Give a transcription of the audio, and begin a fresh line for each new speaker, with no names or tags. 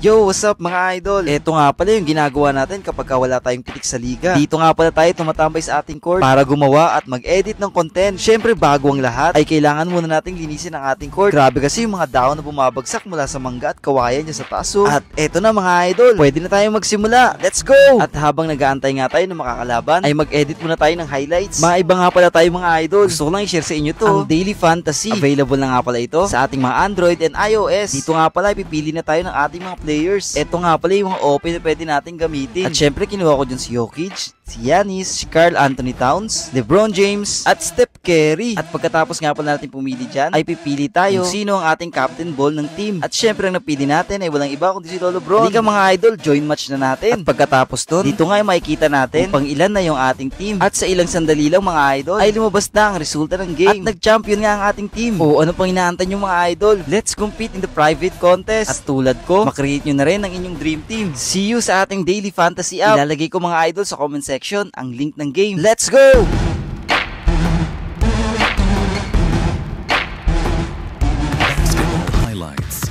Yo, what's up mga idol? Ito nga pala yung ginagawa natin kapag wala tayong pitik sa liga. Dito nga pala tayo tumatambay sa ating court para gumawa at mag-edit ng content. Syempre bago ang lahat ay kailangan muna nating linisin ang ating court. Grabe kasi yung mga dahon na bumabagsak mula sa mangga at kawayan niya sa taso. At eto na mga idol, pwede na tayong magsimula. Let's go! At habang nag-aantay nga tayo ng makakalaban ay mag-edit muna tayo ng highlights. Maiba nga pala tayo mga idol. Gusto ko lang i-share sa inyo to, ang Daily Fantasy. Available na nga pala ito sa ating mga Android and iOS. Dito nga pala ipipili na tayo ng ating mga players. Ito nga pala yung mga open na pwede natin gamitin. At syempre kinuha ko dyan si Jokic, si Giannis, si Karl Anthony Towns, LeBron James, at Steph Curry. At pagkatapos nga pala natin pumili dyan, ay pipili tayo kung sino ang ating captain ball ng team. At syempre ang napili natin ay walang iba kundi si Lolo Bron. Halika mga idol, join match na natin. At pagkatapos dun, dito nga ay makikita natin kung pang ilan na yung ating team. At sa ilang sandali lang mga idol, ay lumabas na ang resulta ng game. At nag-champion nga ang ating team. O ano pang inaantay nyo mga idol? Let's compete in the private contest. At tulad ko, makreate nyo na rin ang inyong dream team. See you sa ating Daily Fantasy app. Ilalagay ko mga idol sa comment section ang link ng game. Let's go!
Basketball highlights.